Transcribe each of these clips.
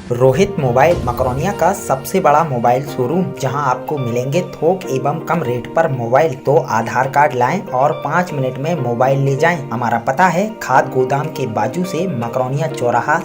Rohit mobile Makronia का सबसे बड़ा मोबाइल शोरूम, जहां आपको मिलेंगे थोक एवं कम रेट पर मोबाइल। तो आधार कार्ड लाएं और 5 मिनट में मोबाइल ले जाएं। हमारा पता है खाद गोदाम के बाजू से मकरोनिया चौराहा।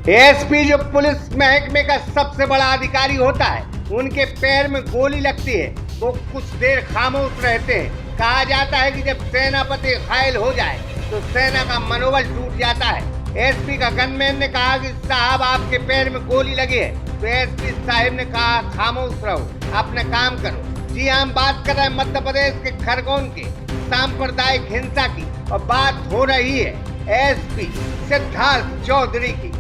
एसपी जो पुलिस महकमे का सबसे बड़ा अधिकारी होता है, उनके पैर में गोली लगती है, वो कुछ देर खामोश रहते हैं। कहा जाता है कि जब सेनापति घायल हो जाए तो सेना का मनोबल टूट जाता है। एसपी का गनमैन ने कहा कि साहब आपके पैर में गोली लगी है, तो एसपी साहब ने कहा खामोश रहो, अपना काम करो। जी हम बात कर रहे हैं मध्य प्रदेश के खरगोन के सांप्रदायिक हिंसा की, और बात हो रही है एसपी सिद्धार्थ चौधरी की।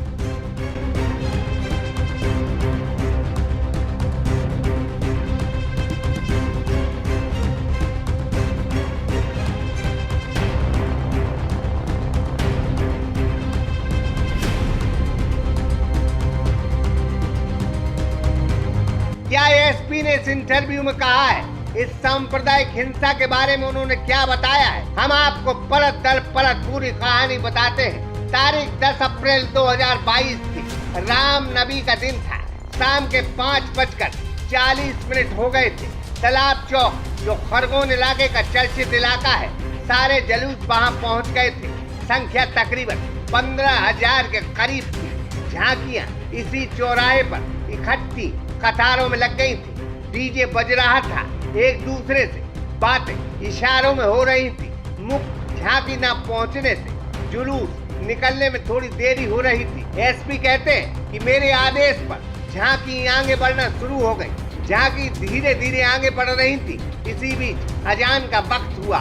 क्या एसपी ने इस इंटरव्यू में कहा है, इस सांप्रदायिक हिंसा के बारे में उन्होंने क्या बताया है, हम आपको परत दर परत पूरी कहानी बताते हैं। तारीख 10 अप्रैल 2022 थी, राम नबी का दिन था। शाम के 5:40 हो गए थे। तालाब चौक जो खरगोन इलाके का चर्चित इलाका है, सारे जुलूस वहां पहुंच गए थे। संख्या तकरीबन 15,000 के करीब थी। झांकियां इसी चौराहे पर इकट्ठी कतारों में लग गई थी। डीजे बज रहा था, एक दूसरे से बातें इशारों में हो रही थी। मुख्य झांकी न पहुंचने से जुलूस निकलने में थोड़ी देरी हो रही थी। एसपी कहते हैं कि मेरे आदेश पर झांकी आगे बढ़ना शुरू हो गई। झांकी धीरे धीरे आगे बढ़ रही थी। इसी बीच अजान का वक्त हुआ।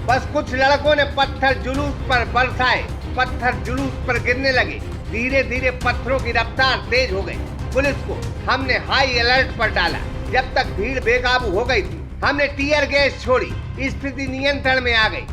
बस कुछ लड़कों ने पत्थर जुलूस पर बरसाए, पत्थर जुलूस पर गिरने लगे। धीरे धीरे पत्थरों की रफ्तार तेज हो गई। पुलिस को हमने हाई अलर्ट पर डाला। जब तक भीड़ बेकाबू हो गई थी, हमने टीयर गैस छोड़ी। स्थिति नियंत्रण में आ गई।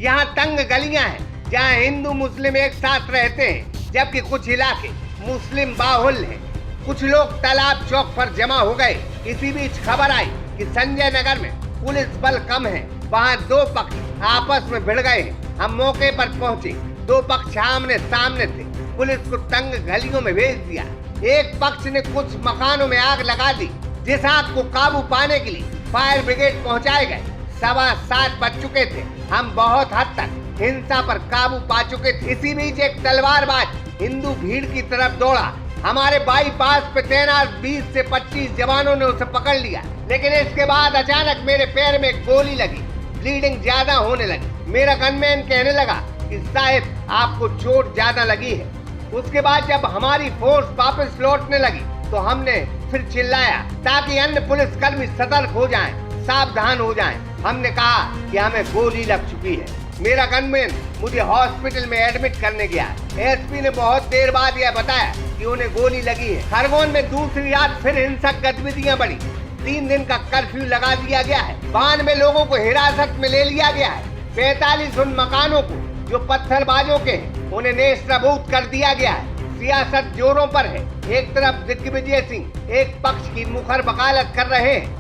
यहाँ तंग गलियां हैं जहाँ हिंदू मुस्लिम एक साथ रहते हैं, जबकि कुछ इलाके मुस्लिम बाहुल्य हैं। कुछ लोग तालाब चौक पर जमा हो गए। इसी बीच खबर आई कि संजय नगर में पुलिस बल कम है, वहाँ दो पक्ष आपस में भिड़ गए हैं। हम मौके पर पहुँचे, दो पक्ष आमने सामने थे। पुलिस को तंग गलियों में भेज दिया। एक पक्ष ने कुछ मकानों में आग लगा दी, जिस आग को काबू पाने के लिए फायर ब्रिगेड पहुंचाए गए। 7:15 बज चुके थे। हम बहुत हद तक हिंसा पर काबू पा चुके थे। इसी बीच एक तलवारबाज हिंदू भीड़ की तरफ दौड़ा। हमारे बाईपास पे तैनात 20 से 25 जवानों ने उसे पकड़ लिया, लेकिन इसके बाद अचानक मेरे पैर में गोली लगी। ब्लीडिंग ज्यादा होने लगी। मेरा गनमैन कहने लगा कि साहब आपको चोट ज्यादा लगी है। उसके बाद जब हमारी फोर्स वापस लौटने लगी तो हमने फिर चिल्लाया ताकि अन्य पुलिसकर्मी सतर्क हो जाएं, सावधान हो जाएं। हमने कहा कि हमें गोली लग चुकी है। मेरा गनमैन मुझे हॉस्पिटल में एडमिट करने गया। एसपी ने बहुत देर बाद यह बताया कि उन्हें गोली लगी है। खरगोन में दूसरी रात फिर हिंसक गतिविधियां बढ़ी। 3 दिन का कर्फ्यू लगा दिया गया है। 92 लोगों को हिरासत में ले लिया गया है। 45 उन मकानों को जो पत्थरबाजों के हैं, उन्हें नेस्तनाबूद कर दिया गया है। सियासत जोरों पर है। एक तरफ दिग्विजय सिंह एक पक्ष की मुखर वकालत कर रहे हैं।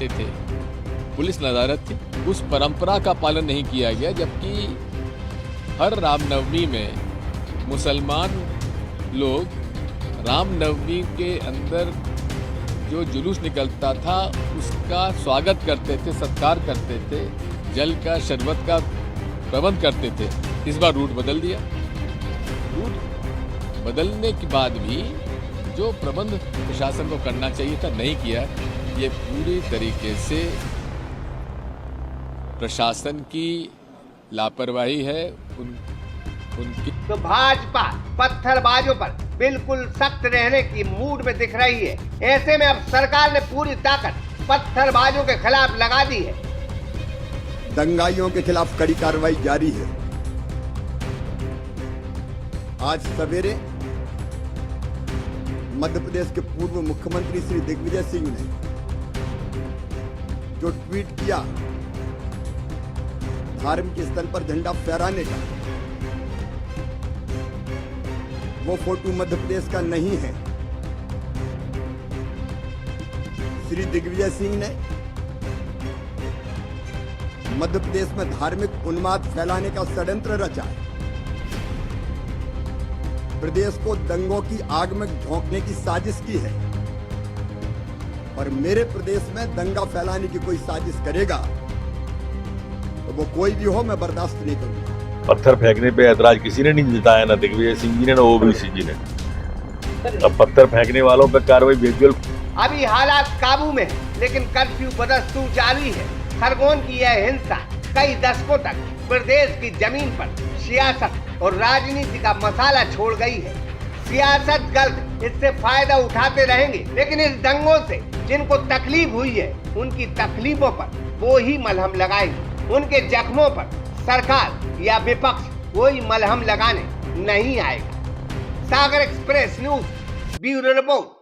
पुलिस नदारत थी, उस परंपरा का पालन नहीं किया गया। जबकि हर रामनवमी में मुसलमान लोग रामनवमी के अंदर जो जुलूस निकलता था उसका स्वागत करते थे, सत्कार करते थे, जल का शरबत का प्रबंध करते थे। इस बार रूट बदल दिया। रूट बदलने के बाद भी जो प्रबंध प्रशासन को करना चाहिए था नहीं किया। ये पूरी तरीके से प्रशासन की लापरवाही है। उनकी तो भाजपा पत्थरबाजों पर बिल्कुल सख्त रहने की मूड में दिख रही है। ऐसे में अब सरकार ने पूरी ताकत पत्थरबाजों के खिलाफ लगा दी है। दंगाइयों के खिलाफ कड़ी कार्रवाई जारी है। आज सवेरे मध्य प्रदेश के पूर्व मुख्यमंत्री श्री दिग्विजय सिंह ने जो ट्वीट किया धार्मिक स्थल पर झंडा फहराने का, वो फोटो मध्य प्रदेश का नहीं है। श्री दिग्विजय सिंह ने मध्य प्रदेश में धार्मिक उन्माद फैलाने का षड्यंत्र रचा है, प्रदेश को दंगों की आग में झोंकने की साजिश की है, और मेरे प्रदेश में दंगा फैलाने की कोई साजिश करेगा तो वो कोई भी हो, मैं बर्दाश्त नहीं करूंगा। पत्थर फेंकने पे ऐतराज किसी ने नहीं जताया, ना दिग्विजय सिंह जी ने, ना ओबीसी जी ने। अब पत्थर फेंकने वालों पर कार्रवाई विजुअल। अभी हालात काबू में है, लेकिन कर्फ्यू बदस्तूर जारी है। खरगोन की यह हिंसा कई दशकों तक प्रदेश की जमीन पर सियासत और राजनीति का मसाला छोड़ गई है। सियासत गलत, इससे फायदा उठाते रहेंगे, लेकिन इस दंगों से जिनको तकलीफ हुई है उनकी तकलीफों पर वो ही मलहम लगाएंगे। उनके जख्मों पर सरकार या विपक्ष कोई मलहम लगाने नहीं आएगा। सागर एक्सप्रेस न्यूज ब्यूरो रिपोर्ट।